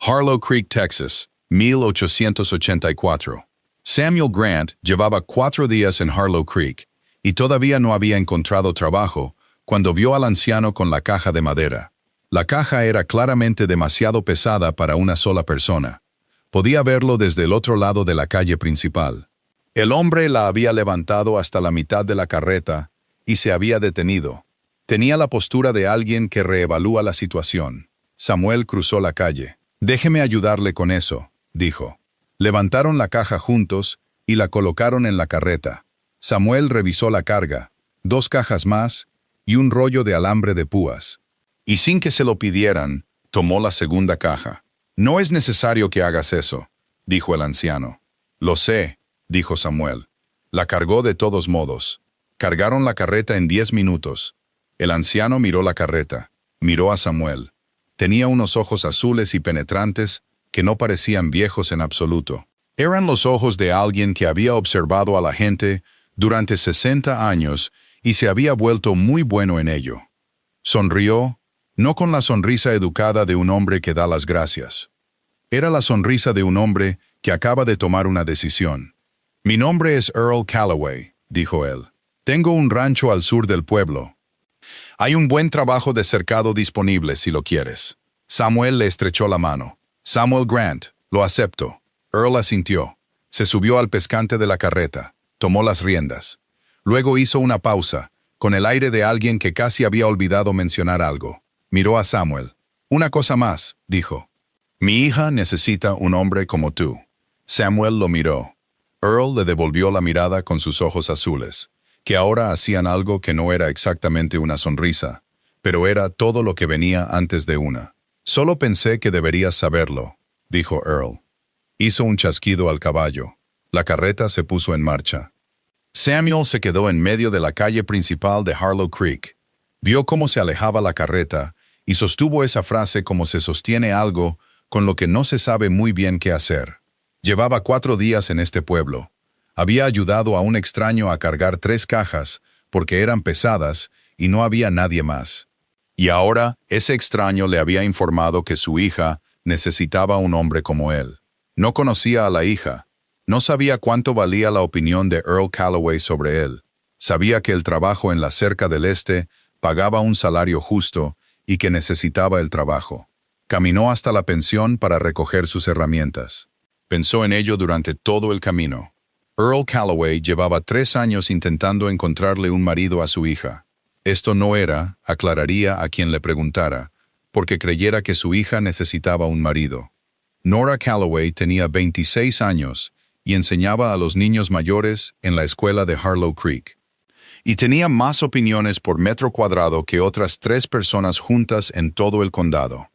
Harlow Creek, Texas, 1884. Samuel Grant llevaba 4 días en Harlow Creek y todavía no había encontrado trabajo cuando vio al anciano con la caja de madera. La caja era claramente demasiado pesada para una sola persona. Podía verlo desde el otro lado de la calle principal. El hombre la había levantado hasta la mitad de la carreta y se había detenido. Tenía la postura de alguien que reevalúa la situación. Samuel cruzó la calle. «Déjeme ayudarle con eso», dijo. Levantaron la caja juntos y la colocaron en la carreta. Samuel revisó la carga, 2 cajas más y un rollo de alambre de púas. Y sin que se lo pidieran, tomó la segunda caja. «No es necesario que hagas eso», dijo el anciano. «Lo sé», dijo Samuel. La cargó de todos modos. Cargaron la carreta en 10 minutos. El anciano miró la carreta. Miró a Samuel. Tenía unos ojos azules y penetrantes que no parecían viejos en absoluto. Eran los ojos de alguien que había observado a la gente durante 60 años y se había vuelto muy bueno en ello. Sonrió, no con la sonrisa educada de un hombre que da las gracias. Era la sonrisa de un hombre que acaba de tomar una decisión. «Mi nombre es Earl Calloway», dijo él. «Tengo un rancho al sur del pueblo. Hay un buen trabajo de cercado disponible si lo quieres». Samuel le estrechó la mano. «Samuel Grant, lo acepto». Earl asintió. Se subió al pescante de la carreta. Tomó las riendas. Luego hizo una pausa, con el aire de alguien que casi había olvidado mencionar algo. Miró a Samuel. «Una cosa más», dijo. «Mi hija necesita un hombre como tú». Samuel lo miró. Earl le devolvió la mirada con sus ojos azules, que ahora hacían algo que no era exactamente una sonrisa, pero era todo lo que venía antes de una. «Solo pensé que deberías saberlo», dijo Earl. Hizo un chasquido al caballo. La carreta se puso en marcha. Samuel se quedó en medio de la calle principal de Harlow Creek. Vio cómo se alejaba la carreta y sostuvo esa frase como se sostiene algo con lo que no se sabe muy bien qué hacer. Llevaba 4 días en este pueblo. Había ayudado a un extraño a cargar 3 cajas porque eran pesadas y no había nadie más. Y ahora ese extraño le había informado que su hija necesitaba un hombre como él. No conocía a la hija. No sabía cuánto valía la opinión de Earl Calloway sobre él. Sabía que el trabajo en la cerca del este pagaba un salario justo y que necesitaba el trabajo. Caminó hasta la pensión para recoger sus herramientas. Pensó en ello durante todo el camino. Earl Calloway llevaba 3 años intentando encontrarle un marido a su hija. Esto no era, aclararía a quien le preguntara, porque creyera que su hija necesitaba un marido. Nora Calloway tenía 26 años y enseñaba a los niños mayores en la escuela de Harlow Creek. Y tenía más opiniones por metro cuadrado que otras 3 personas juntas en todo el condado.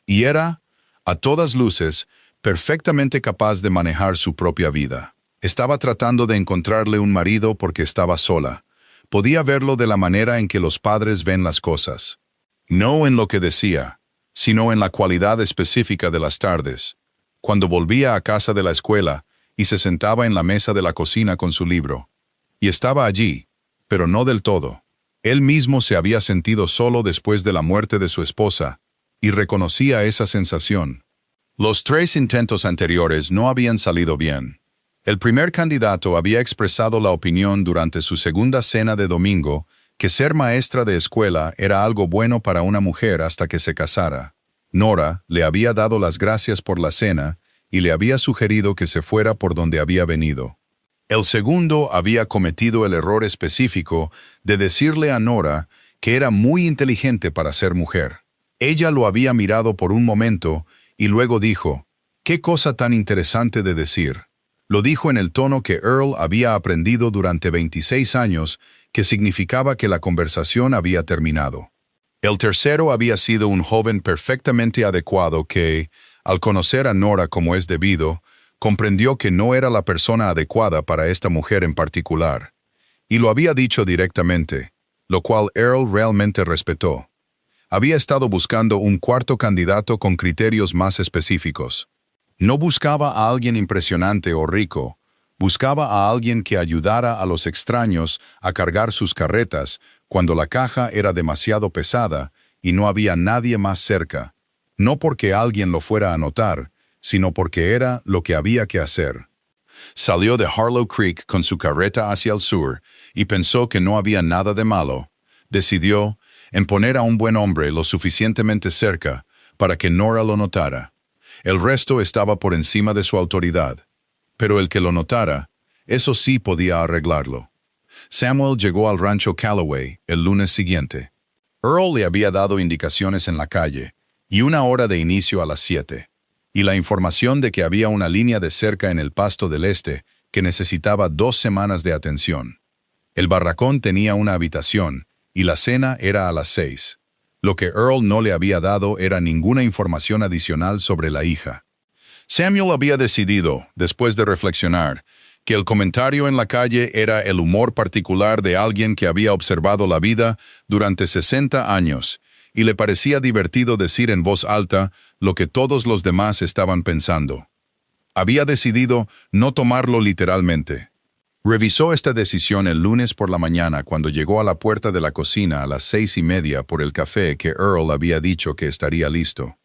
Y era, a todas luces, perfectamente capaz de manejar su propia vida. Estaba tratando de encontrarle un marido porque estaba sola. Podía verlo de la manera en que los padres ven las cosas. No en lo que decía, sino en la cualidad específica de las tardes, cuando volvía a casa de la escuela y se sentaba en la mesa de la cocina con su libro. Y estaba allí, pero no del todo. Él mismo se había sentido solo después de la muerte de su esposa, y reconocía esa sensación. Los 3 intentos anteriores no habían salido bien. El primer candidato había expresado la opinión durante su segunda cena de domingo que ser maestra de escuela era algo bueno para una mujer hasta que se casara. Nora le había dado las gracias por la cena y le había sugerido que se fuera por donde había venido. El segundo había cometido el error específico de decirle a Nora que era muy inteligente para ser mujer. Ella lo había mirado por un momento y luego dijo, «¿Qué cosa tan interesante de decir?». Lo dijo en el tono que Earl había aprendido durante 26 años, que significaba que la conversación había terminado. El tercero había sido un joven perfectamente adecuado que, al conocer a Nora como es debido, comprendió que no era la persona adecuada para esta mujer en particular, y lo había dicho directamente, lo cual Earl realmente respetó. Había estado buscando un cuarto candidato con criterios más específicos. No buscaba a alguien impresionante o rico, buscaba a alguien que ayudara a los extraños a cargar sus carretas cuando la caja era demasiado pesada y no había nadie más cerca. no porque alguien lo fuera a notar, sino porque era lo que había que hacer. Salió de Harlow Creek con su carreta hacia el sur y pensó que no había nada de malo. Decidió en poner a un buen hombre lo suficientemente cerca para que Nora lo notara. El resto estaba por encima de su autoridad. Pero el que lo notara, eso sí podía arreglarlo. Samuel llegó al rancho Calloway el lunes siguiente. Earl le había dado indicaciones en la calle y una hora de inicio a las 7, y la información de que había una línea de cerca en el pasto del este que necesitaba 2 semanas de atención. El barracón tenía una habitación y la cena era a las 6. Lo que Earl no le había dado era ninguna información adicional sobre la hija. Samuel había decidido, después de reflexionar, que el comentario en la calle era el humor particular de alguien que había observado la vida durante 60 años, y le parecía divertido decir en voz alta lo que todos los demás estaban pensando. Había decidido no tomarlo literalmente. Revisó esta decisión el lunes por la mañana cuando llegó a la puerta de la cocina a las 6:30 por el café que Earl había dicho que estaría listo.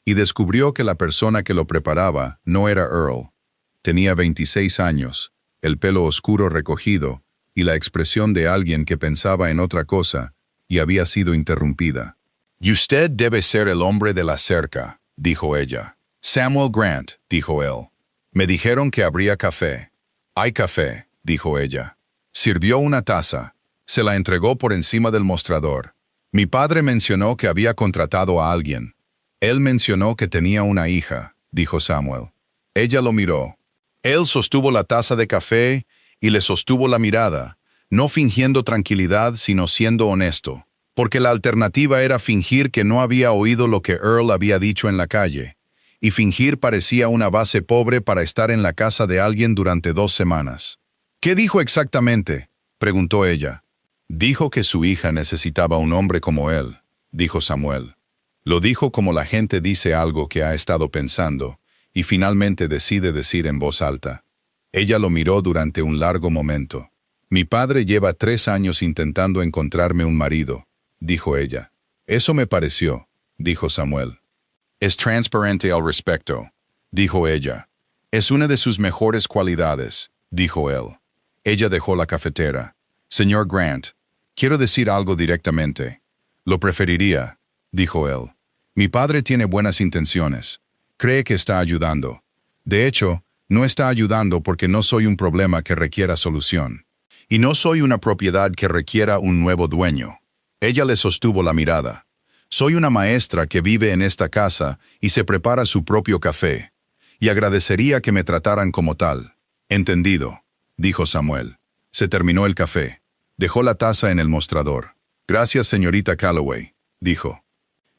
Y descubrió que la persona que lo preparaba no era Earl. Tenía 26 años, el pelo oscuro recogido y la expresión de alguien que pensaba en otra cosa y había sido interrumpida. «Y usted debe ser el hombre de la cerca», dijo ella. «Samuel Grant», dijo él. «Me dijeron que habría café». «Hay café», dijo ella. Sirvió una taza. Se la entregó por encima del mostrador. «Mi padre mencionó que había contratado a alguien». «Él mencionó que tenía una hija», dijo Samuel. Ella lo miró. Él sostuvo la taza de café y le sostuvo la mirada, no fingiendo tranquilidad sino siendo honesto, porque la alternativa era fingir que no había oído lo que Earl había dicho en la calle, y fingir parecía una base pobre para estar en la casa de alguien durante 2 semanas. «¿Qué dijo exactamente?», preguntó ella. «Dijo que su hija necesitaba un hombre como él», dijo Samuel. Lo dijo como la gente dice algo que ha estado pensando, y finalmente decide decir en voz alta. Ella lo miró durante un largo momento. «Mi padre lleva 3 años intentando encontrarme un marido», dijo ella. «Eso me pareció», dijo Samuel. «Es transparente al respecto», dijo ella. «Es una de sus mejores cualidades», dijo él. Ella dejó la cafetera. «Señor Grant, quiero decir algo directamente». «Lo preferiría», dijo él. «Mi padre tiene buenas intenciones. Cree que está ayudando. De hecho, no está ayudando porque no soy un problema que requiera solución. Y no soy una propiedad que requiera un nuevo dueño». Ella le sostuvo la mirada. «Soy una maestra que vive en esta casa y se prepara su propio café. Y agradecería que me trataran como tal». «Entendido», dijo Samuel. Se terminó el café. Dejó la taza en el mostrador. «Gracias, señorita Calloway», dijo.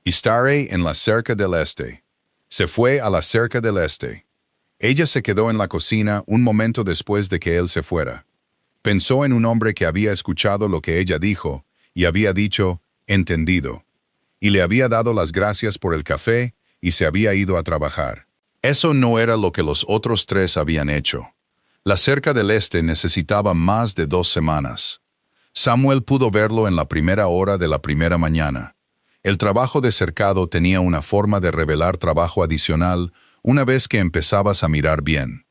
«Estaré en la cerca del este». Se fue a la cerca del este. Ella se quedó en la cocina un momento después de que él se fuera. Pensó en un hombre que había escuchado lo que ella dijo y había dicho, «entendido», y le había dado las gracias por el café y se había ido a trabajar. Eso no era lo que los otros 3 habían hecho. La cerca del este necesitaba más de 2 semanas. Samuel pudo verlo en la primera hora de la primera mañana. El trabajo de cercado tenía una forma de revelar trabajo adicional una vez que empezabas a mirar bien.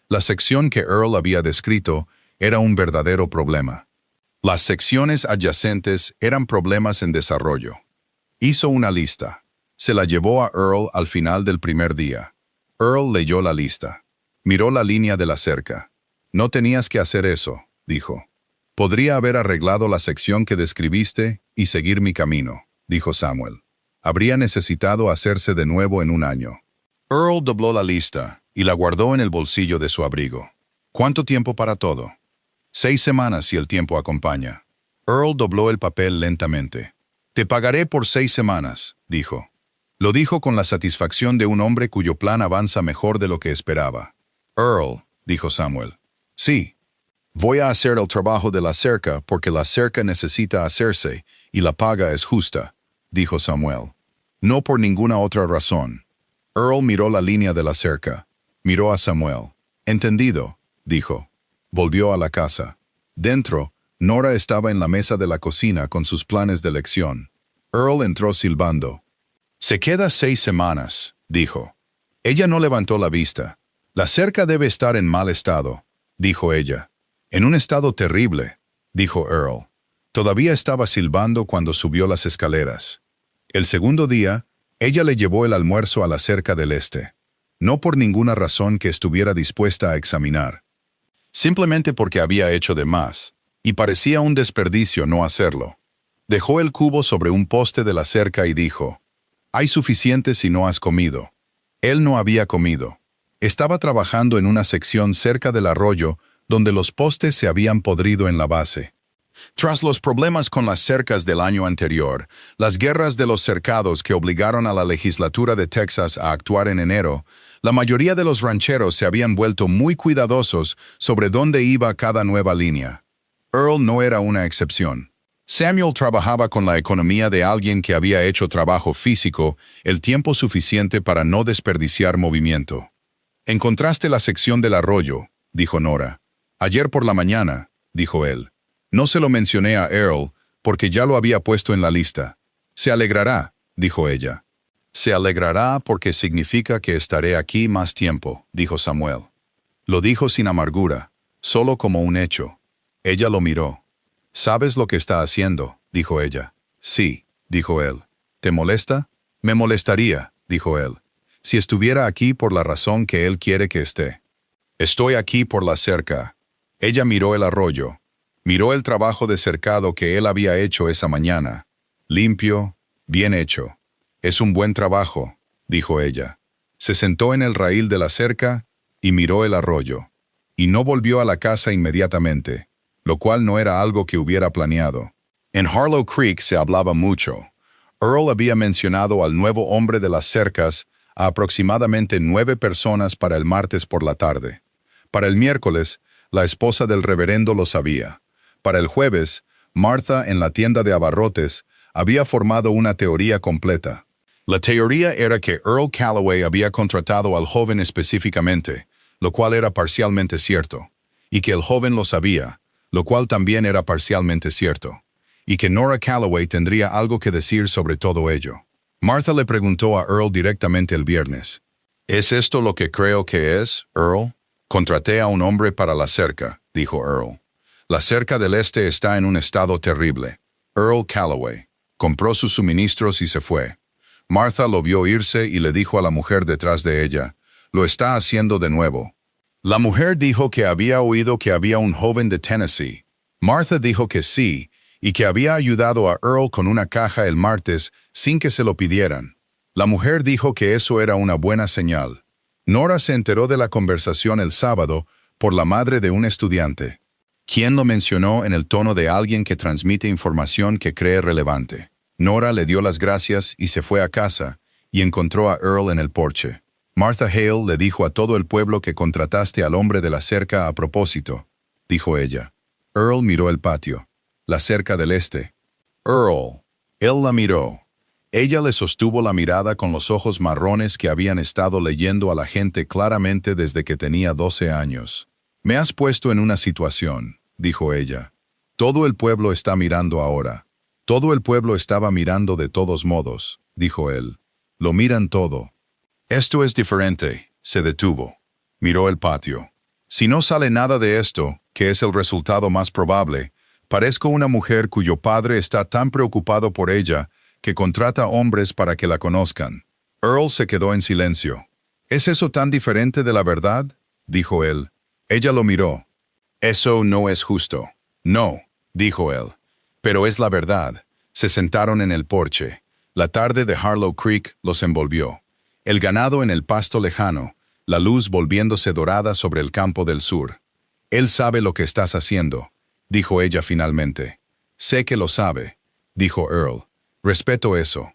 La sección que Earl había descrito era un verdadero problema. Las secciones adyacentes eran problemas en desarrollo. Hizo una lista. Se la llevó a Earl al final del primer día. Earl leyó la lista. Miró la línea de la cerca. «No tenías que hacer eso», dijo. «Podría haber arreglado la sección que describiste y seguir mi camino», dijo Samuel. «Habría necesitado hacerse de nuevo en un año». Earl dobló la lista y la guardó en el bolsillo de su abrigo. «¿Cuánto tiempo para todo?» 6 semanas si el tiempo acompaña». Earl dobló el papel lentamente. «Te pagaré por 6 semanas», dijo. Lo dijo con la satisfacción de un hombre cuyo plan avanza mejor de lo que esperaba. «Earl», dijo Samuel. «Sí. Voy a hacer el trabajo de la cerca porque la cerca necesita hacerse y la paga es justa», dijo Samuel. «No por ninguna otra razón». Earl miró la línea de la cerca. Miró a Samuel. «Entendido», dijo. Volvió a la casa. Dentro, Nora estaba en la mesa de la cocina con sus planes de lección. Earl entró silbando. Se queda 6 semanas, dijo. Ella no levantó la vista. La cerca debe estar en mal estado, dijo ella. En un estado terrible, dijo Earl. Todavía estaba silbando cuando subió las escaleras. El segundo día, ella le llevó el almuerzo a la cerca del este. No por ninguna razón que estuviera dispuesta a examinar. Simplemente porque había hecho de más, y parecía un desperdicio no hacerlo. Dejó el cubo sobre un poste de la cerca y dijo, «Hay suficiente si no has comido». Él no había comido. Estaba trabajando en una sección cerca del arroyo donde los postes se habían podrido en la base. Tras los problemas con las cercas del año anterior, las guerras de los cercados que obligaron a la legislatura de Texas a actuar en enero, la mayoría de los rancheros se habían vuelto muy cuidadosos sobre dónde iba cada nueva línea. Earl no era una excepción. Samuel trabajaba con la economía de alguien que había hecho trabajo físico el tiempo suficiente para no desperdiciar movimiento. «Encontraste la sección del arroyo», dijo Nora. «Ayer por la mañana», dijo él. No se lo mencioné a Earl porque ya lo había puesto en la lista. «Se alegrará», dijo ella. «Se alegrará porque significa que estaré aquí más tiempo», dijo Samuel. Lo dijo sin amargura, solo como un hecho. Ella lo miró. «¿Sabes lo que está haciendo?», dijo ella. «Sí», dijo él. «¿Te molesta?» «Me molestaría», dijo él, «si estuviera aquí por la razón que él quiere que esté». «Estoy aquí por la cerca». Ella miró el arroyo. Miró el trabajo de cercado que él había hecho esa mañana. Limpio, bien hecho. «Es un buen trabajo», dijo ella. Se sentó en el raíl de la cerca y miró el arroyo. Y no volvió a la casa inmediatamente, lo cual no era algo que hubiera planeado. En Harlow Creek se hablaba mucho. Earl había mencionado al nuevo hombre de las cercas a aproximadamente 9 personas para el martes por la tarde. Para el miércoles, la esposa del reverendo lo sabía. Para el jueves, Martha en la tienda de abarrotes había formado una teoría completa. La teoría era que Earl Calloway había contratado al joven específicamente, lo cual era parcialmente cierto, y que el joven lo sabía, lo cual también era parcialmente cierto, y que Nora Calloway tendría algo que decir sobre todo ello. Martha le preguntó a Earl directamente el viernes. «¿Es esto lo que creo que es, Earl?» «Contraté a un hombre para la cerca», dijo Earl. «La cerca del este está en un estado terrible. Earl Calloway. Compró sus suministros y se fue». Martha lo vio irse y le dijo a la mujer detrás de ella, «Lo está haciendo de nuevo». La mujer dijo que había oído que había un joven de Tennessee. Martha dijo que sí, y que había ayudado a Earl con una caja el martes sin que se lo pidieran. La mujer dijo que eso era una buena señal. Nora se enteró de la conversación el sábado por la madre de un estudiante, quien lo mencionó en el tono de alguien que transmite información que cree relevante. Nora le dio las gracias y se fue a casa, y encontró a Earl en el porche. «Martha Hale le dijo a todo el pueblo que contrataste al hombre de la cerca a propósito», dijo ella. Earl miró el patio. La cerca del este. «Earl». Él la miró. Ella le sostuvo la mirada con los ojos marrones que habían estado leyendo a la gente claramente desde que tenía 12 años. «Me has puesto en una situación», dijo ella. «Todo el pueblo está mirando ahora». «Todo el pueblo estaba mirando de todos modos», dijo él. «Lo miran todo». «Esto es diferente», se detuvo. Miró el patio. «Si no sale nada de esto, que es el resultado más probable, parezco una mujer cuyo padre está tan preocupado por ella que contrata hombres para que la conozcan». Earl se quedó en silencio. «¿Es eso tan diferente de la verdad?», dijo él. Ella lo miró. «Eso no es justo». «No», dijo él. «Pero es la verdad». Se sentaron en el porche. La tarde de Harlow Creek los envolvió. El ganado en el pasto lejano, la luz volviéndose dorada sobre el campo del sur. «Él sabe lo que estás haciendo», dijo ella finalmente. «Sé que lo sabe», dijo Earl. «Respeto eso».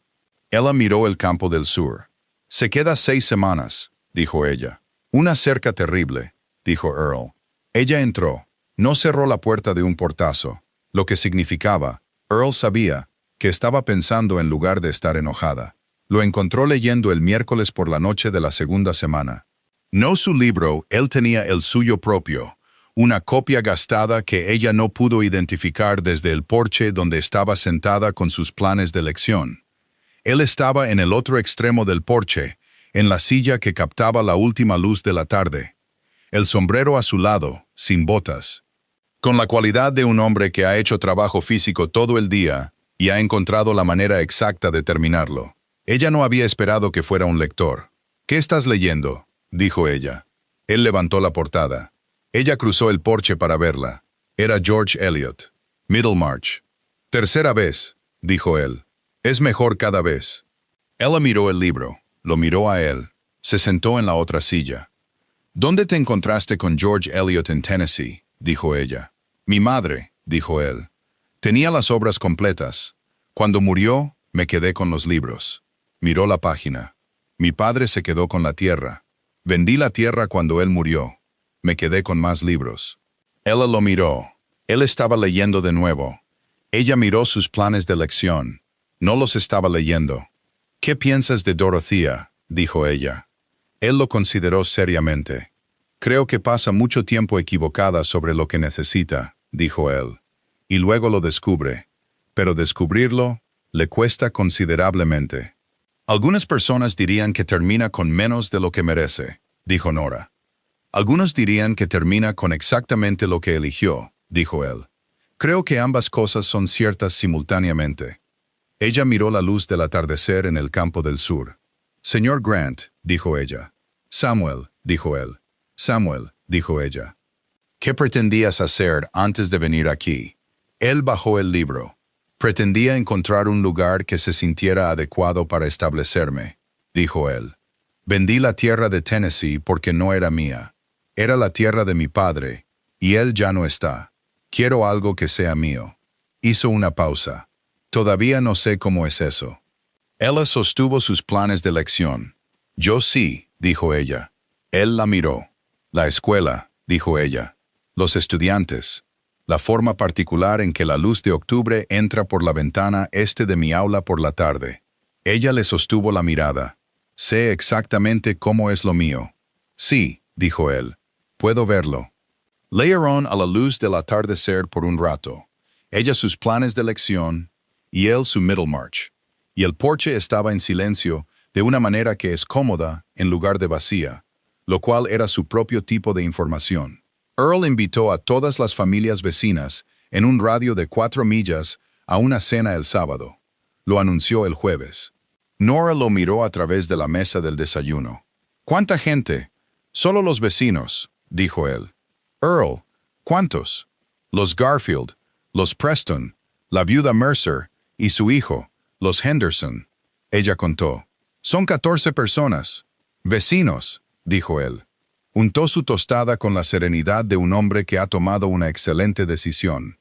Ella miró el campo del sur. «Se queda 6 semanas», dijo ella. «Una cerca terrible», dijo Earl. Ella entró. No cerró la puerta de un portazo, lo que significaba, Earl sabía, que estaba pensando en lugar de estar enojada. Lo encontró leyendo el miércoles por la noche de la segunda semana. No su libro, él tenía el suyo propio, una copia gastada que ella no pudo identificar desde el porche donde estaba sentada con sus planes de lección. Él estaba en el otro extremo del porche, en la silla que captaba la última luz de la tarde. El sombrero a su lado, sin botas. Con la cualidad de un hombre que ha hecho trabajo físico todo el día y ha encontrado la manera exacta de terminarlo. Ella no había esperado que fuera un lector. «¿Qué estás leyendo?», dijo ella. Él levantó la portada. Ella cruzó el porche para verla. Era George Eliot. Middlemarch. «Tercera vez», dijo él. «Es mejor cada vez». Ella miró el libro, lo miró a él, se sentó en la otra silla. «¿Dónde te encontraste con George Eliot en Tennessee?», dijo ella. «Mi madre», dijo él. «Tenía las obras completas. Cuando murió, me quedé con los libros». Miró la página. «Mi padre se quedó con la tierra. Vendí la tierra cuando él murió. Me quedé con más libros». Ella lo miró. Él estaba leyendo de nuevo. Ella miró sus planes de lección. No los estaba leyendo. «¿Qué piensas de Dorothea?», dijo ella. Él lo consideró seriamente. «Creo que pasa mucho tiempo equivocada sobre lo que necesita», dijo él. «Y luego lo descubre. Pero descubrirlo le cuesta considerablemente». «Algunas personas dirían que termina con menos de lo que merece», dijo Nora. «Algunos dirían que termina con exactamente lo que eligió», dijo él. «Creo que ambas cosas son ciertas simultáneamente». Ella miró la luz del atardecer en el campo del sur. «Señor Grant», dijo ella. «Samuel», dijo él. «Samuel», dijo ella. «¿Qué pretendías hacer antes de venir aquí?» Él bajó el libro. «Pretendía encontrar un lugar que se sintiera adecuado para establecerme», dijo él. «Vendí la tierra de Tennessee porque no era mía. Era la tierra de mi padre, y él ya no está. Quiero algo que sea mío». Hizo una pausa. «Todavía no sé cómo es eso». Ella sostuvo sus planes de elección. «Yo sí», dijo ella. Él la miró. «La escuela», dijo ella. «Los estudiantes. La forma particular en que la luz de octubre entra por la ventana este de mi aula por la tarde». Ella le sostuvo la mirada. «Sé exactamente cómo es lo mío». «Sí», dijo él. «Puedo verlo». Leyeron a la luz del atardecer por un rato. Ella sus planes de elección y él su Middlemarch. Y el porche estaba en silencio de una manera que es cómoda en lugar de vacía, lo cual era su propio tipo de información. Earl invitó a todas las familias vecinas, en un radio de 4 millas, a una cena el sábado. Lo anunció el jueves. Nora lo miró a través de la mesa del desayuno. «¿Cuánta gente?» «Solo los vecinos», dijo él. «Earl, ¿cuántos?» «Los Garfield, los Preston, la viuda Mercer y su hijo, los Henderson». Ella contó. «Son 14 personas». «Vecinos», dijo él. Untó su tostada con la serenidad de un hombre que ha tomado una excelente decisión.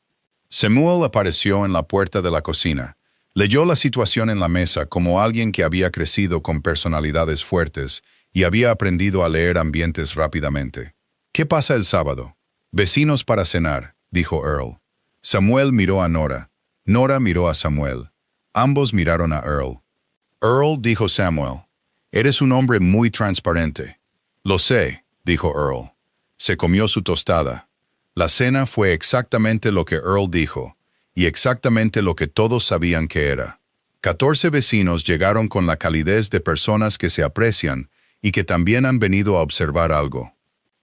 Samuel apareció en la puerta de la cocina. Leyó la situación en la mesa como alguien que había crecido con personalidades fuertes y había aprendido a leer ambientes rápidamente. «¿Qué pasa el sábado?» «Vecinos para cenar», dijo Earl. Samuel miró a Nora. Nora miró a Samuel. Ambos miraron a Earl. «Earl», dijo Samuel, «eres un hombre muy transparente». «Lo sé», dijo Earl. Se comió su tostada. La cena fue exactamente lo que Earl dijo, y exactamente lo que todos sabían que era. 14 vecinos llegaron con la calidez de personas que se aprecian y que también han venido a observar algo.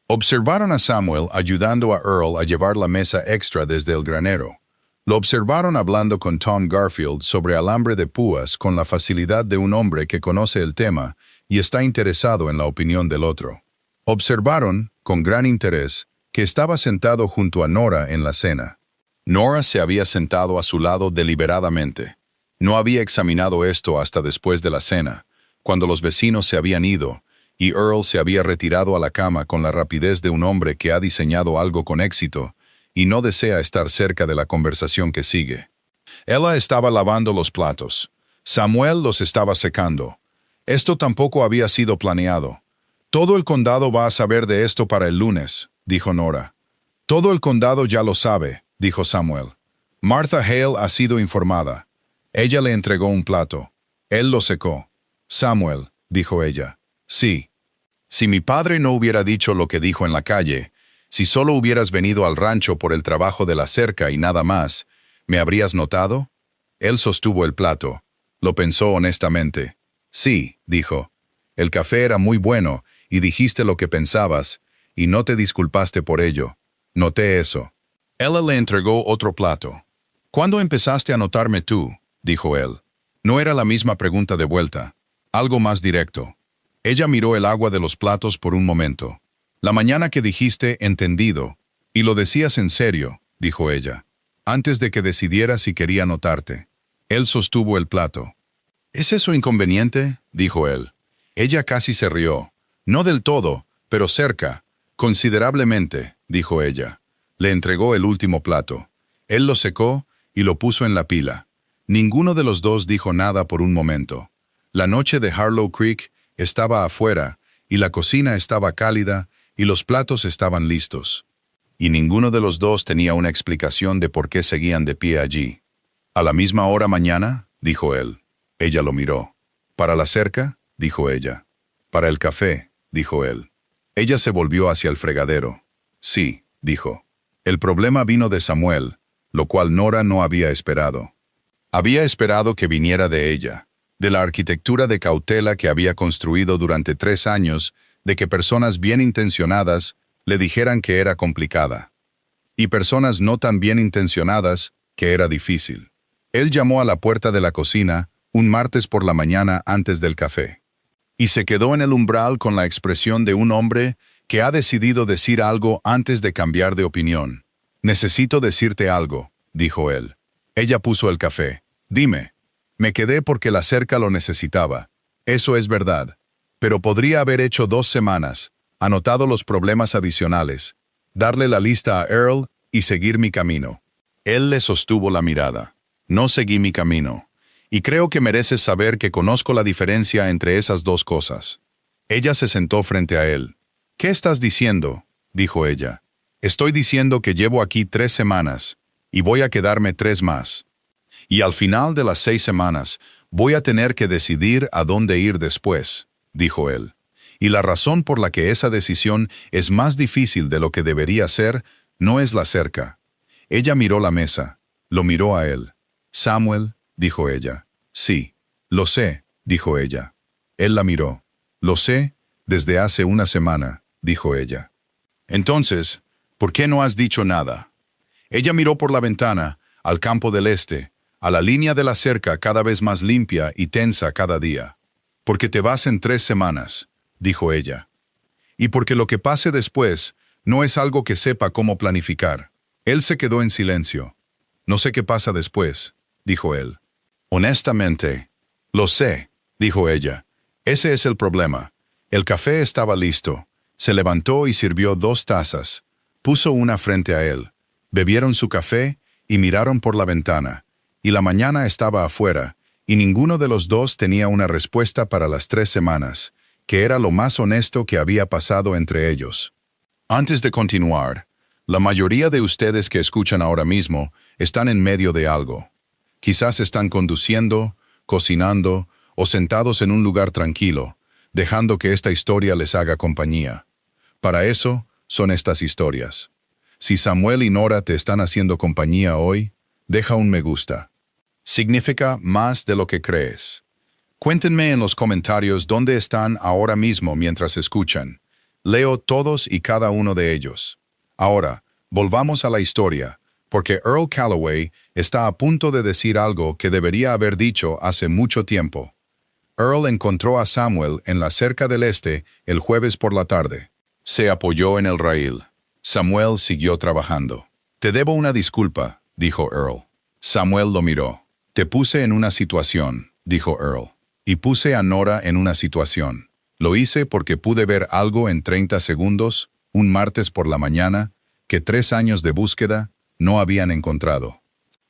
Observaron a Samuel ayudando a Earl a llevar la mesa extra desde el granero. Lo observaron hablando con Tom Garfield sobre alambre de púas con la facilidad de un hombre que conoce el tema y está interesado en la opinión del otro. Observaron, con gran interés, que estaba sentado junto a Nora en la cena. Nora se había sentado a su lado deliberadamente. No había examinado esto hasta después de la cena, cuando los vecinos se habían ido, y Earl se había retirado a la cama con la rapidez de un hombre que ha diseñado algo con éxito y no desea estar cerca de la conversación que sigue. Ella estaba lavando los platos. Samuel los estaba secando. Esto tampoco había sido planeado. «Todo el condado va a saber de esto para el lunes», dijo Nora. «Todo el condado ya lo sabe», dijo Samuel. «Martha Hale ha sido informada». Ella le entregó un plato. Él lo secó. «Samuel», dijo ella. «Sí. Si mi padre no hubiera dicho lo que dijo en la calle, si solo hubieras venido al rancho por el trabajo de la cerca y nada más, ¿me habrías notado?» Él sostuvo el plato. Lo pensó honestamente. Sí, dijo. El café era muy bueno, y dijiste lo que pensabas, y no te disculpaste por ello. Noté eso. Ella le entregó otro plato. ¿Cuándo empezaste a notarme tú?, dijo él. No era la misma pregunta de vuelta. Algo más directo. Ella miró el agua de los platos por un momento. La mañana que dijiste entendido, y lo decías en serio, dijo ella, antes de que decidiera si quería notarte. Él sostuvo el plato. ¿Es eso inconveniente?, dijo él. Ella casi se rió. No del todo, pero cerca. Considerablemente, dijo ella. Le entregó el último plato. Él lo secó y lo puso en la pila. Ninguno de los dos dijo nada por un momento. La noche de Harlow Creek estaba afuera, y la cocina estaba cálida, y los platos estaban listos. Y ninguno de los dos tenía una explicación de por qué seguían de pie allí. «¿A la misma hora mañana?», dijo él. Ella lo miró. «¿Para la cerca?», dijo ella. «Para el café», dijo él. Ella se volvió hacia el fregadero. «Sí», dijo. El problema vino de Samuel, lo cual Nora no había esperado. Había esperado que viniera de ella, de la arquitectura de cautela que había construido durante 3 años, de que personas bien intencionadas le dijeran que era complicada. Y personas no tan bien intencionadas que era difícil. Él llamó a la puerta de la cocina un martes por la mañana antes del café. Y se quedó en el umbral con la expresión de un hombre que ha decidido decir algo antes de cambiar de opinión. «Necesito decirte algo», dijo él. Ella puso el café. «Dime». «Me quedé porque la cerca lo necesitaba. Eso es verdad. Pero podría haber hecho 2 semanas, anotado los problemas adicionales, darle la lista a Earl y seguir mi camino». Él le sostuvo la mirada. «No seguí mi camino. Y creo que mereces saber que conozco la diferencia entre esas 2 cosas». Ella se sentó frente a él. «¿Qué estás diciendo?», dijo ella. «Estoy diciendo que llevo aquí 3 semanas, y voy a quedarme 3 más. Y al final de las 6 semanas, voy a tener que decidir a dónde ir después», dijo él. «Y la razón por la que esa decisión es más difícil de lo que debería ser, no es la cerca». Ella miró la mesa. Lo miró a él. «Samuel», dijo ella. «Sí, lo sé», dijo ella. Él la miró. «Lo sé desde hace 1 semana», dijo ella. «Entonces, ¿por qué no has dicho nada?». Ella miró por la ventana, al campo del este, a la línea de la cerca cada vez más limpia y tensa cada día. «Porque te vas en 3 semanas», dijo ella. «Y porque lo que pase después no es algo que sepa cómo planificar». Él se quedó en silencio. «No sé qué pasa después», dijo él. «Honestamente, lo sé», dijo ella. «Ese es el problema». El café estaba listo. Se levantó y sirvió 2 tazas. Puso una frente a él. Bebieron su café y miraron por la ventana. Y la mañana estaba afuera, y ninguno de los dos tenía una respuesta para las 3 semanas, que era lo más honesto que había pasado entre ellos. Antes de continuar, la mayoría de ustedes que escuchan ahora mismo están en medio de algo. Quizás están conduciendo, cocinando o sentados en un lugar tranquilo, dejando que esta historia les haga compañía. Para eso son estas historias. Si Samuel y Nora te están haciendo compañía hoy, deja un me gusta. Significa más de lo que crees. Cuéntenme en los comentarios dónde están ahora mismo mientras escuchan. Leo todos y cada uno de ellos. Ahora, volvamos a la historia, porque Earl Calloway está a punto de decir algo que debería haber dicho hace mucho tiempo. Earl encontró a Samuel en la cerca del este el jueves por la tarde. Se apoyó en el raíl. Samuel siguió trabajando. «Te debo una disculpa», dijo Earl. Samuel lo miró. «Te puse en una situación», dijo Earl. «Y puse a Nora en una situación. Lo hice porque pude ver algo en 30 segundos, un martes por la mañana, que 3 años de búsqueda no habían encontrado.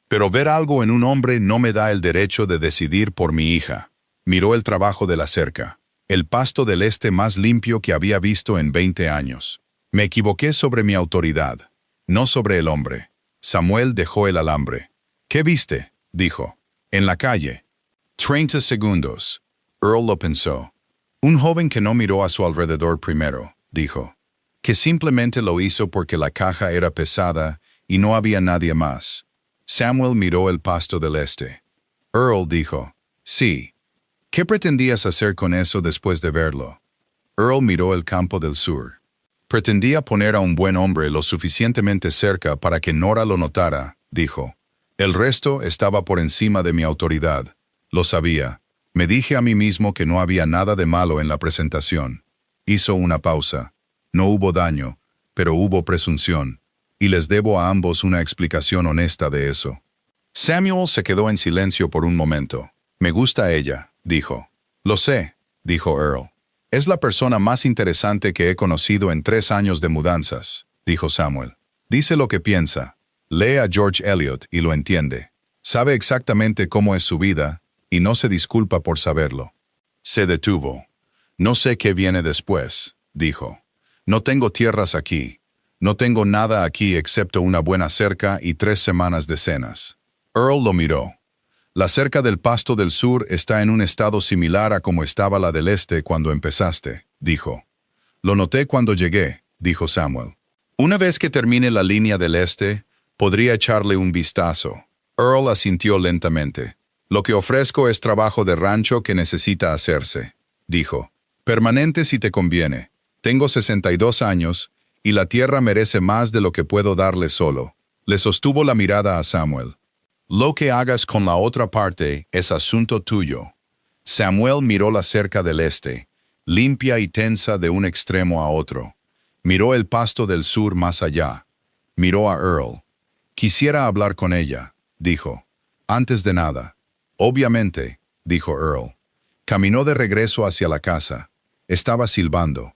Pero ver algo en un hombre no me da el derecho de decidir por mi hija». Miró el trabajo de la cerca. El pasto del este más limpio que había visto en 20 años. «Me equivoqué sobre mi autoridad, no sobre el hombre». Samuel dejó el alambre. «¿Qué viste?», dijo. «En la calle». 30 segundos. Earl lo pensó. «Un joven que no miró a su alrededor primero», dijo. «Que simplemente lo hizo porque la caja era pesada y no había nadie más». Samuel miró el pasto del este. Earl dijo. Sí. ¿Qué pretendías hacer con eso después de verlo? Earl miró el campo del sur. Pretendía poner a un buen hombre lo suficientemente cerca para que Nora lo notara, dijo. El resto estaba por encima de mi autoridad. Lo sabía. Me dije a mí mismo que no había nada de malo en la presentación. Hizo una pausa. No hubo daño, pero hubo presunción, y les debo a ambos una explicación honesta de eso. Samuel se quedó en silencio por un momento. Me gusta ella, dijo. Lo sé, dijo Earl. Es la persona más interesante que he conocido en 3 años de mudanzas, dijo Samuel. Dice lo que piensa. Lee a George Eliot y lo entiende. Sabe exactamente cómo es su vida, y no se disculpa por saberlo. Se detuvo. No sé qué viene después, dijo. No tengo tierras aquí. No tengo nada aquí excepto una buena cerca y 3 semanas de cenas. Earl lo miró. La cerca del Pasto del Sur está en un estado similar a como estaba la del Este cuando empezaste, dijo. Lo noté cuando llegué, dijo Samuel. Una vez que termine la línea del Este, podría echarle un vistazo. Earl asintió lentamente. Lo que ofrezco es trabajo de rancho que necesita hacerse, dijo. Permanente si te conviene. Tengo 62 años, y la tierra merece más de lo que puedo darle solo. Le sostuvo la mirada a Samuel. Lo que hagas con la otra parte es asunto tuyo. Samuel miró la cerca del este, limpia y tensa de un extremo a otro. Miró el pasto del sur más allá. Miró a Earl. Quisiera hablar con ella, dijo. Antes de nada. Obviamente, dijo Earl. Caminó de regreso hacia la casa. Estaba silbando.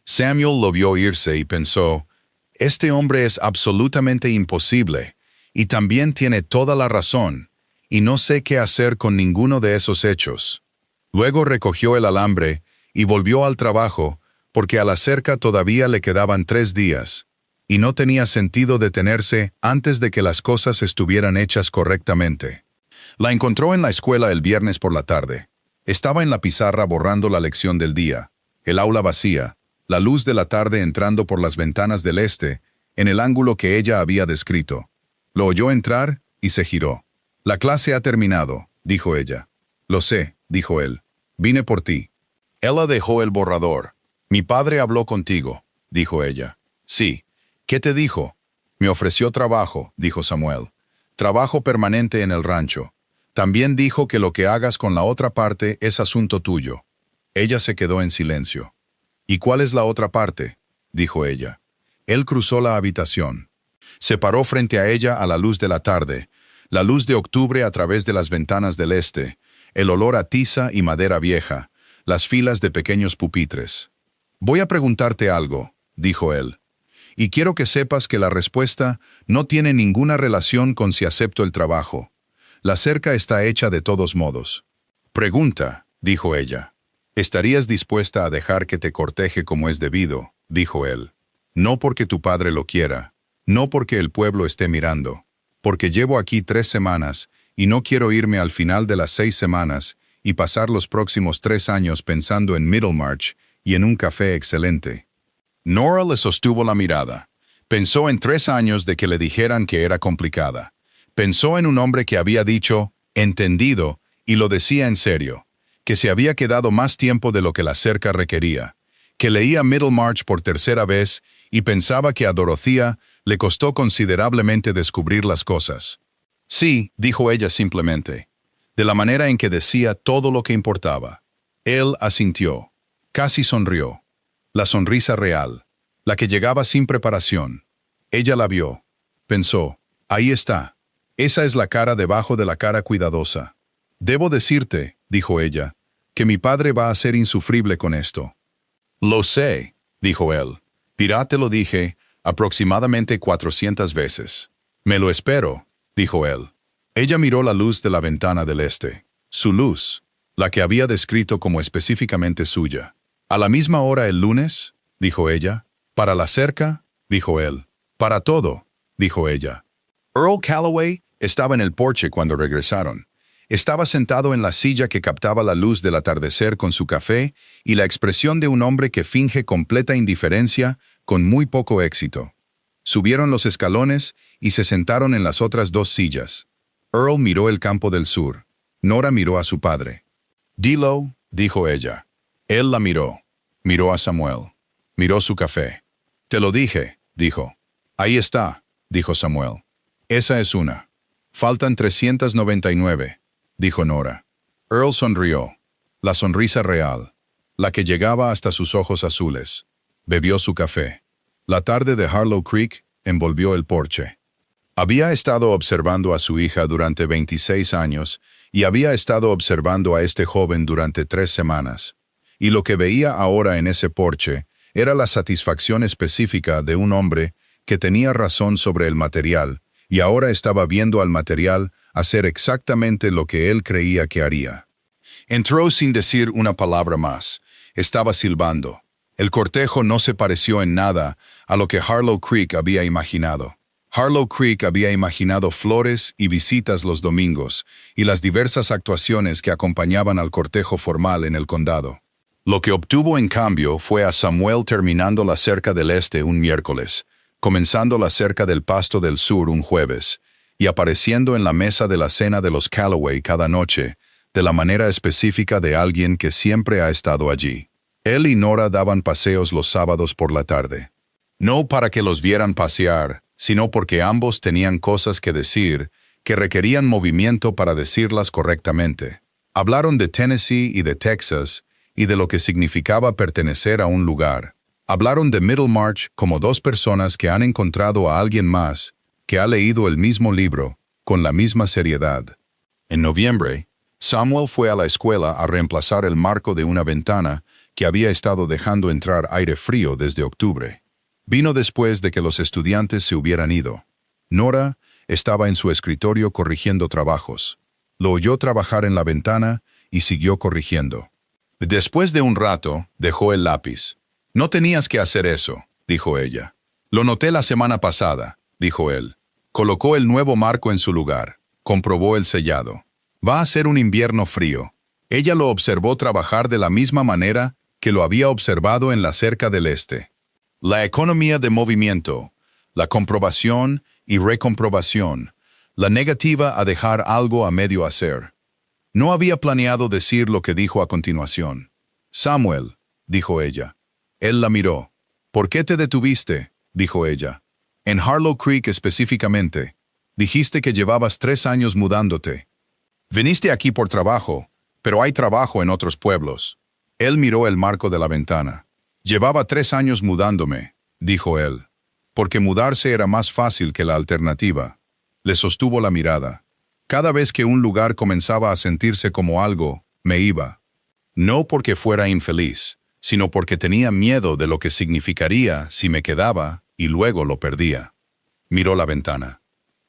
Samuel lo vio irse y pensó, este hombre es absolutamente imposible, y también tiene toda la razón, y no sé qué hacer con ninguno de esos hechos. Luego recogió el alambre y volvió al trabajo, porque a la cerca todavía le quedaban 3 días, y no tenía sentido detenerse antes de que las cosas estuvieran hechas correctamente. La encontró en la escuela el viernes por la tarde. Estaba en la pizarra borrando la lección del día, el aula vacía, la luz de la tarde entrando por las ventanas del este, en el ángulo que ella había descrito. Lo oyó entrar y se giró. La clase ha terminado, dijo ella. Lo sé, dijo él. Vine por ti. Ella dejó el borrador. Mi padre habló contigo, dijo ella. Sí. ¿Qué te dijo? Me ofreció trabajo, dijo Samuel. Trabajo permanente en el rancho. También dijo que lo que hagas con la otra parte es asunto tuyo. Ella se quedó en silencio. ¿Y cuál es la otra parte?, dijo ella. Él cruzó la habitación. Se paró frente a ella a la luz de la tarde, la luz de octubre a través de las ventanas del este, el olor a tiza y madera vieja, las filas de pequeños pupitres. Voy a preguntarte algo, dijo él. Y quiero que sepas que la respuesta no tiene ninguna relación con si acepto el trabajo. La cerca está hecha de todos modos. Pregunta, dijo ella. ¿Estarías dispuesta a dejar que te corteje como es debido?, dijo él. No porque tu padre lo quiera, no porque el pueblo esté mirando, porque llevo aquí 3 semanas y no quiero irme al final de las 6 semanas y pasar los próximos 3 años pensando en Middlemarch y en un café excelente. Nora le sostuvo la mirada. Pensó en 3 años de que le dijeran que era complicada. Pensó en un hombre que había dicho, entendido, y lo decía en serio, que se había quedado más tiempo de lo que la cerca requería, que leía Middlemarch por 3ª vez y pensaba que a Dorothea le costó considerablemente descubrir las cosas. Sí, dijo ella simplemente, de la manera en que decía todo lo que importaba. Él asintió, casi sonrió. La sonrisa real, la que llegaba sin preparación. Ella la vio. Pensó, ahí está. Esa es la cara debajo de la cara cuidadosa. Debo decirte, dijo ella, que mi padre va a ser insufrible con esto. Lo sé, dijo él. Dirá te lo dije aproximadamente 400 veces. Me lo espero, dijo él. Ella miró la luz de la ventana del este. Su luz, la que había descrito como específicamente suya. ¿A la misma hora el lunes?, dijo ella. ¿Para la cerca?, dijo él. Para todo, dijo ella. Earl Calloway estaba en el porche cuando regresaron. Estaba sentado en la silla que captaba la luz del atardecer con su café y la expresión de un hombre que finge completa indiferencia con muy poco éxito. Subieron los escalones y se sentaron en las otras 2 sillas. Earl miró el campo del sur. Nora miró a su padre. «Dilo», dijo ella. Él la miró. Miró a Samuel. Miró su café. «Te lo dije», dijo. «Ahí está», dijo Samuel. «Esa es una. Faltan 399, dijo Nora. Earl sonrió. La sonrisa real, la que llegaba hasta sus ojos azules. Bebió su café. La tarde de Harlow Creek envolvió el porche. Había estado observando a su hija durante 26 años y había estado observando a este joven durante 3 semanas. Y lo que veía ahora en ese porche era la satisfacción específica de un hombre que tenía razón sobre el material y ahora estaba viendo al material hacer exactamente lo que él creía que haría. Entró sin decir una palabra más. Estaba silbando. El cortejo no se pareció en nada a lo que Harlow Creek había imaginado. Harlow Creek había imaginado flores y visitas los domingos y las diversas actuaciones que acompañaban al cortejo formal en el condado. Lo que obtuvo en cambio fue a Samuel terminando la cerca del este un miércoles, comenzando la cerca del Pasto del Sur un jueves, y apareciendo en la mesa de la cena de los Calloway cada noche, de la manera específica de alguien que siempre ha estado allí. Él y Nora daban paseos los sábados por la tarde. No para que los vieran pasear, sino porque ambos tenían cosas que decir que requerían movimiento para decirlas correctamente. Hablaron de Tennessee y de Texas y de lo que significaba pertenecer a un lugar. Hablaron de Middlemarch como dos personas que han encontrado a alguien más que ha leído el mismo libro, con la misma seriedad. En noviembre, Samuel fue a la escuela a reemplazar el marco de una ventana que había estado dejando entrar aire frío desde octubre. Vino después de que los estudiantes se hubieran ido. Nora estaba en su escritorio corrigiendo trabajos. Lo oyó trabajar en la ventana y siguió corrigiendo. Después de un rato, dejó el lápiz. «No tenías que hacer eso», dijo ella. «Lo noté la semana pasada», dijo él. Colocó el nuevo marco en su lugar. Comprobó el sellado. «Va a ser un invierno frío». Ella lo observó trabajar de la misma manera que lo había observado en la cerca del este. La economía de movimiento, la comprobación y recomprobación, la negativa a dejar algo a medio hacer. No había planeado decir lo que dijo a continuación. «Samuel», dijo ella. Él la miró. «¿Por qué te detuviste?», dijo ella. «En Harlow Creek específicamente. Dijiste que llevabas 3 años mudándote. Viniste aquí por trabajo, pero hay trabajo en otros pueblos». Él miró el marco de la ventana. «Llevaba 3 años mudándome», dijo él, «porque mudarse era más fácil que la alternativa». Le sostuvo la mirada. «Cada vez que un lugar comenzaba a sentirse como algo, me iba. No porque fuera infeliz, sino porque tenía miedo de lo que significaría si me quedaba y luego lo perdía». Miró la ventana.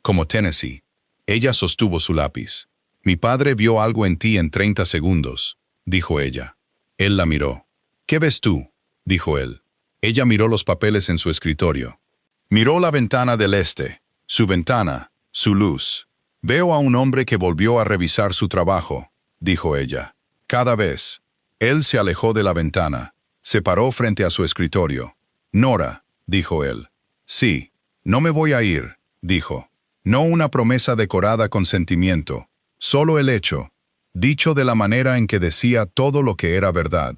«Como Tennessee». Ella sostuvo su lápiz. «Mi padre vio algo en ti en 30 segundos», dijo ella. Él la miró. «¿Qué ves tú?», dijo él. Ella miró los papeles en su escritorio. Miró la ventana del este, su ventana, su luz. «Veo a un hombre que volvió a revisar su trabajo», dijo ella. «Cada vez». Él se alejó de la ventana. Se paró frente a su escritorio. «Nora», dijo él. «Sí, no me voy a ir», dijo. No una promesa decorada con sentimiento, solo el hecho, dicho de la manera en que decía todo lo que era verdad.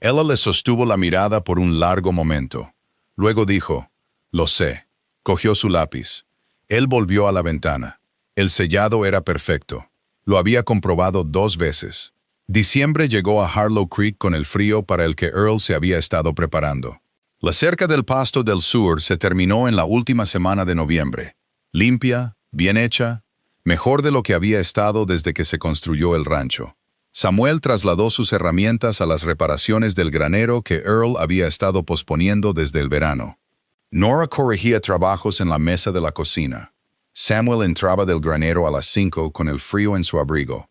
Ella le sostuvo la mirada por un largo momento. Luego dijo, «Lo sé». Cogió su lápiz. Él volvió a la ventana. El sellado era perfecto. Lo había comprobado 2 veces. Diciembre llegó a Harlow Creek con el frío para el que Earl se había estado preparando. La cerca del Pasto del Sur se terminó en la última semana de noviembre. Limpia, bien hecha, mejor de lo que había estado desde que se construyó el rancho. Samuel trasladó sus herramientas a las reparaciones del granero que Earl había estado posponiendo desde el verano. Nora corregía trabajos en la mesa de la cocina. Samuel entraba del granero a las 5 con el frío en su abrigo.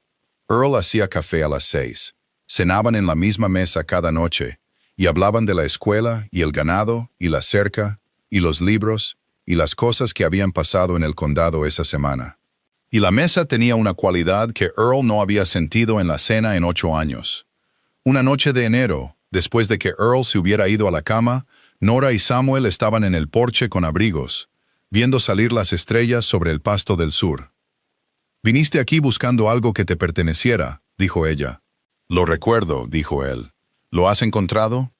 Earl hacía café a las 6. Cenaban en la misma mesa cada noche y hablaban de la escuela y el ganado y la cerca y los libros y las cosas que habían pasado en el condado esa semana. Y la mesa tenía una cualidad que Earl no había sentido en la cena en 8 años. Una noche de enero, después de que Earl se hubiera ido a la cama, Nora y Samuel estaban en el porche con abrigos, viendo salir las estrellas sobre el Pasto del Sur. Viniste aquí buscando algo que te perteneciera, dijo ella. Lo recuerdo, dijo él. ¿Lo has encontrado?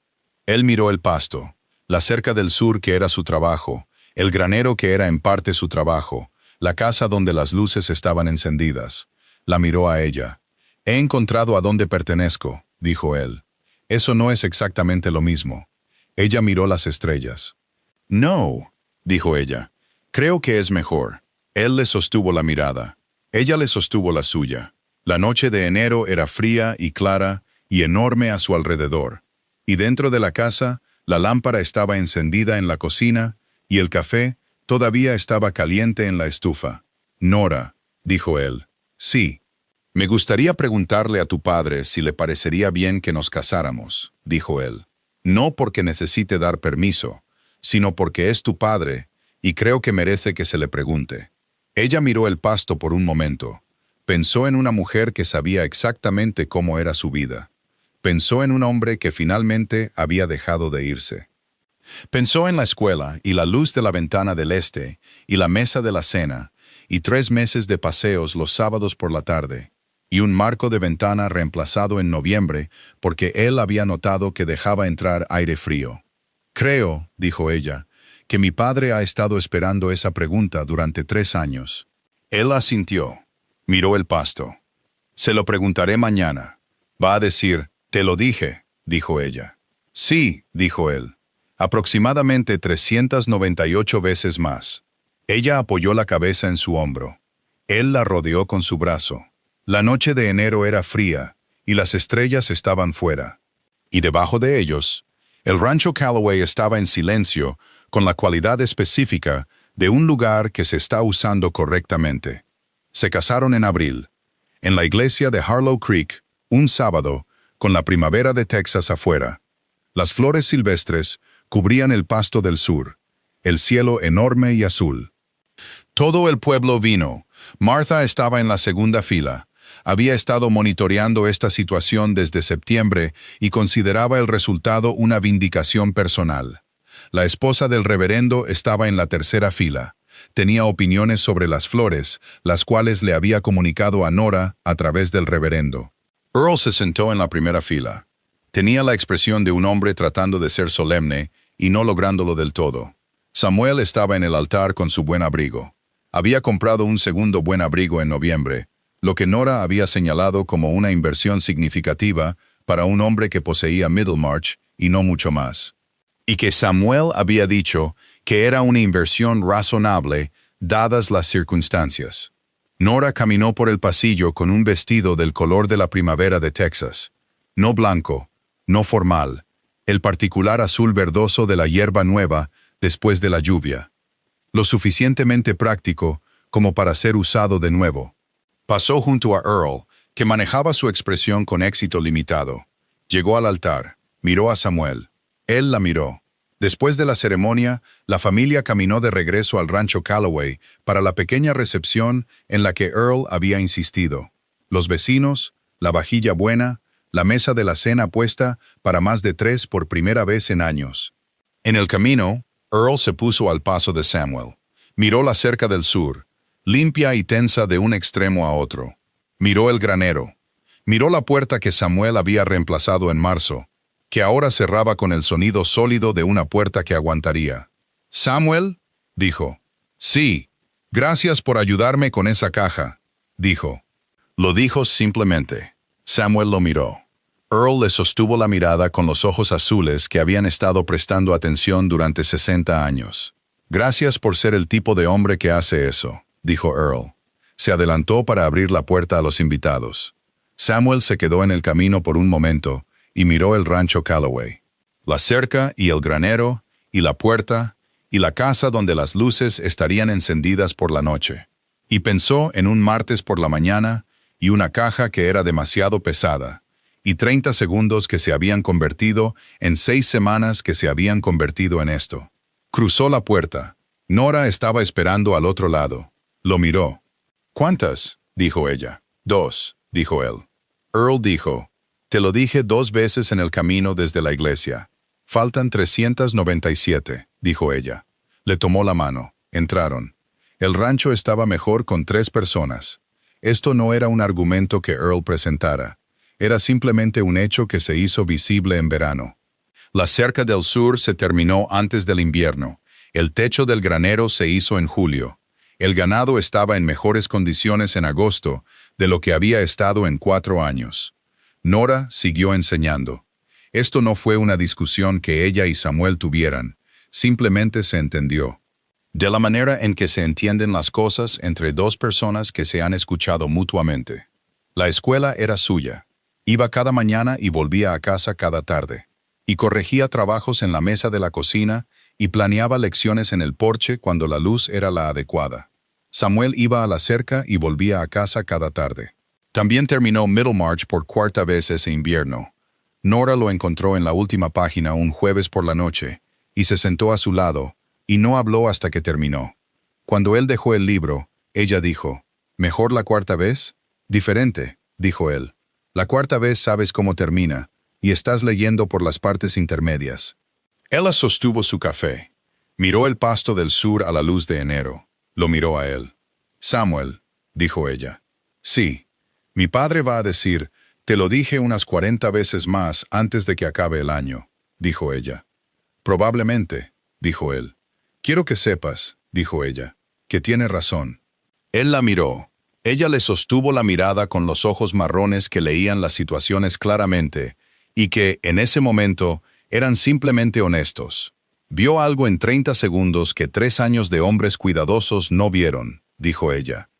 Él miró el pasto, la cerca del sur que era su trabajo, el granero que era en parte su trabajo, la casa donde las luces estaban encendidas. La miró a ella. He encontrado a dónde pertenezco, dijo él. Eso no es exactamente lo mismo. Ella miró las estrellas. No, dijo ella. Creo que es mejor. Él le sostuvo la mirada. Ella le sostuvo la suya. La noche de enero era fría y clara y enorme a su alrededor. Y dentro de la casa, la lámpara estaba encendida en la cocina y el café todavía estaba caliente en la estufa. Nora, dijo él. Sí. Me gustaría preguntarle a tu padre si le parecería bien que nos casáramos, dijo él. No porque necesite dar permiso, sino porque es tu padre y creo que merece que se le pregunte. Ella miró el pasto por un momento. Pensó en una mujer que sabía exactamente cómo era su vida. Pensó en un hombre que finalmente había dejado de irse. Pensó en la escuela y la luz de la ventana del este y la mesa de la cena y 3 meses de paseos los sábados por la tarde y un marco de ventana reemplazado en noviembre porque él había notado que dejaba entrar aire frío. Creo, dijo ella, que mi padre ha estado esperando esa pregunta durante 3 años. Él asintió. Miró el pasto. Se lo preguntaré mañana. Va a decir, te lo dije, dijo ella. Sí, dijo él. Aproximadamente 398 veces más. Ella apoyó la cabeza en su hombro. Él la rodeó con su brazo. La noche de enero era fría, y las estrellas estaban fuera. Y debajo de ellos, el rancho Callaway estaba en silencio, con la cualidad específica de un lugar que se está usando correctamente. Se casaron en abril, en la iglesia de Harlow Creek, un sábado, con la primavera de Texas afuera. Las flores silvestres cubrían el pasto del sur, el cielo enorme y azul. Todo el pueblo vino. Martha estaba en la segunda fila. Había estado monitoreando esta situación desde septiembre y consideraba el resultado una vindicación personal. La esposa del reverendo estaba en la tercera fila. Tenía opiniones sobre las flores, las cuales le había comunicado a Nora a través del reverendo. Earl se sentó en la primera fila. Tenía la expresión de un hombre tratando de ser solemne y no lográndolo del todo. Samuel estaba en el altar con su buen abrigo. Había comprado un segundo buen abrigo en noviembre, lo que Nora había señalado como una inversión significativa para un hombre que poseía Middlemarch y no mucho más. Y que Samuel había dicho que era una inversión razonable dadas las circunstancias. Nora caminó por el pasillo con un vestido del color de la primavera de Texas. No blanco, no formal, el particular azul verdoso de la hierba nueva después de la lluvia. Lo suficientemente práctico como para ser usado de nuevo. Pasó junto a Earl, que manejaba su expresión con éxito limitado. Llegó al altar, miró a Samuel. Él la miró. Después de la ceremonia, la familia caminó de regreso al rancho Callaway para la pequeña recepción en la que Earl había insistido. Los vecinos, la vajilla buena, la mesa de la cena puesta para más de 3 por primera vez en años. En el camino, Earl se puso al paso de Samuel. Miró la cerca del sur, limpia y tensa de un extremo a otro. Miró el granero. Miró la puerta que Samuel había reemplazado en marzo, que ahora cerraba con el sonido sólido de una puerta que aguantaría. «Samuel», dijo. «Sí, gracias por ayudarme con esa caja», dijo. Lo dijo simplemente. Samuel lo miró. Earl le sostuvo la mirada con los ojos azules que habían estado prestando atención durante 60 años. «Gracias por ser el tipo de hombre que hace eso», dijo Earl. Se adelantó para abrir la puerta a los invitados. Samuel se quedó en el camino por un momento y miró el rancho Callaway. La cerca y el granero, y la puerta, y la casa donde las luces estarían encendidas por la noche. Y pensó en un martes por la mañana y una caja que era demasiado pesada, y 30 segundos que se habían convertido en 6 semanas que se habían convertido en esto. Cruzó la puerta. Nora estaba esperando al otro lado. Lo miró. «¿Cuántas?», dijo ella. «2», dijo él. Earl dijo, «Te lo dije 2 veces en el camino desde la iglesia. Faltan 397», dijo ella. Le tomó la mano. Entraron. El rancho estaba mejor con 3 personas. Esto no era un argumento que Earl presentara. Era simplemente un hecho que se hizo visible en verano. La cerca del sur se terminó antes del invierno. El techo del granero se hizo en julio. El ganado estaba en mejores condiciones en agosto de lo que había estado en 4 años. Nora siguió enseñando. Esto no fue una discusión que ella y Samuel tuvieran, simplemente se entendió. De la manera en que se entienden las cosas entre dos personas que se han escuchado mutuamente. La escuela era suya. Iba cada mañana y volvía a casa cada tarde. Y corregía trabajos en la mesa de la cocina y planeaba lecciones en el porche cuando la luz era la adecuada. Samuel iba a la cerca y volvía a casa cada tarde. También terminó Middlemarch por 4ª vez ese invierno. Nora lo encontró en la última página un jueves por la noche, y se sentó a su lado, y no habló hasta que terminó. Cuando él dejó el libro, ella dijo, ¿mejor la 4ª vez? Diferente, dijo él. La 4ª vez sabes cómo termina, y estás leyendo por las partes intermedias. Ella sostuvo su café. Miró el pasto del sur a la luz de enero. Lo miró a él. Samuel, dijo ella. Sí. Mi padre va a decir, te lo dije unas 40 veces más antes de que acabe el año, dijo ella. Probablemente, dijo él. Quiero que sepas, dijo ella, que tiene razón. Él la miró. Ella le sostuvo la mirada con los ojos marrones que leían las situaciones claramente y que, en ese momento, eran simplemente honestos. Vio algo en 30 segundos que 3 años de hombres cuidadosos no vieron, dijo ella.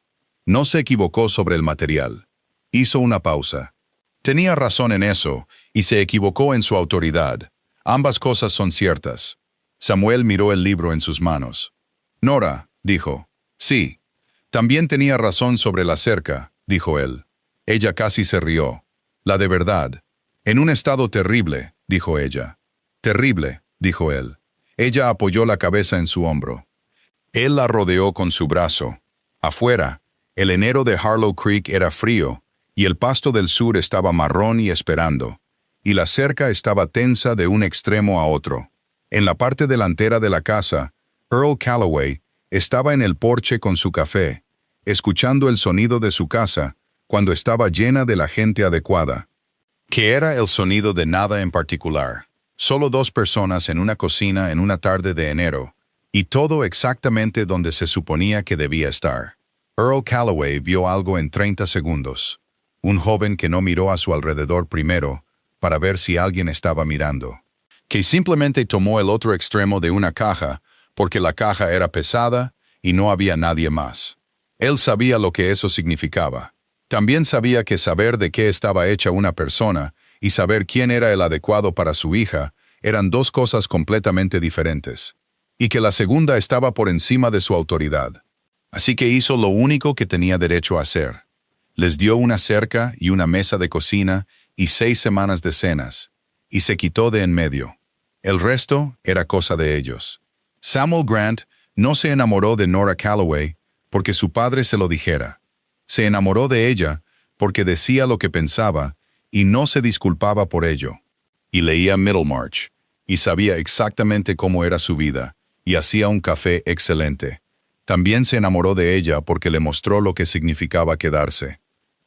No se equivocó sobre el material. Hizo una pausa. Tenía razón en eso, y se equivocó en su autoridad. Ambas cosas son ciertas. Samuel miró el libro en sus manos. Nora, dijo. Sí. También tenía razón sobre la cerca, dijo él. Ella casi se rió. La de verdad. En un estado terrible, dijo ella. Terrible, dijo él. Ella apoyó la cabeza en su hombro. Él la rodeó con su brazo. Afuera, el enero de Harlow Creek era frío, y el pasto del sur estaba marrón y esperando, y la cerca estaba tensa de un extremo a otro. En la parte delantera de la casa, Earl Calloway estaba en el porche con su café, escuchando el sonido de su casa cuando estaba llena de la gente adecuada. Que era el sonido de nada en particular. Solo 2 personas en una cocina en una tarde de enero, y todo exactamente donde se suponía que debía estar. Earl Calloway vio algo en 30 segundos. Un joven que no miró a su alrededor primero para ver si alguien estaba mirando. Que simplemente tomó el otro extremo de una caja porque la caja era pesada y no había nadie más. Él sabía lo que eso significaba. También sabía que saber de qué estaba hecha una persona y saber quién era el adecuado para su hija eran 2 cosas completamente diferentes. Y que la segunda estaba por encima de su autoridad. Así que hizo lo único que tenía derecho a hacer. Les dio una cerca y una mesa de cocina y 6 semanas de cenas, y se quitó de en medio. El resto era cosa de ellos. Samuel Grant no se enamoró de Nora Calloway porque su padre se lo dijera. Se enamoró de ella porque decía lo que pensaba y no se disculpaba por ello. Y leía Middlemarch, y sabía exactamente cómo era su vida, y hacía un café excelente. También se enamoró de ella porque le mostró lo que significaba quedarse.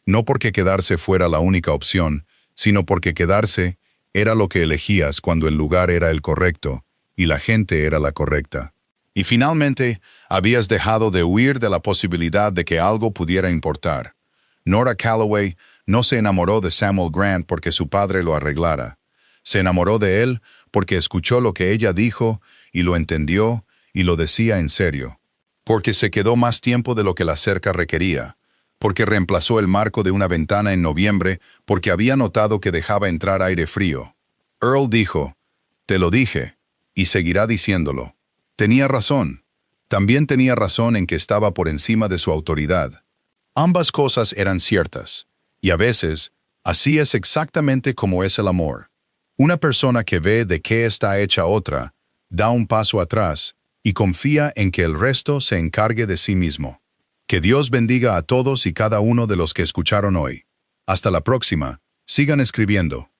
No porque quedarse fuera la única opción, sino porque quedarse era lo que elegías cuando el lugar era el correcto y la gente era la correcta. Y finalmente, habías dejado de huir de la posibilidad de que algo pudiera importar. Nora Calloway no se enamoró de Samuel Grant porque su padre lo arreglara. Se enamoró de él porque escuchó lo que ella dijo y lo entendió y lo decía en serio. Porque se quedó más tiempo de lo que la cerca requería. Porque reemplazó el marco de una ventana en noviembre porque había notado que dejaba entrar aire frío. Earl dijo, «Te lo dije», y seguirá diciéndolo. Tenía razón. También tenía razón en que estaba por encima de su autoridad. Ambas cosas eran ciertas, y a veces, así es exactamente como es el amor. Una persona que ve de qué está hecha otra, da un paso atrás y confía en que el resto se encargue de sí mismo. Que Dios bendiga a todos y cada uno de los que escucharon hoy. Hasta la próxima. Sigan escribiendo.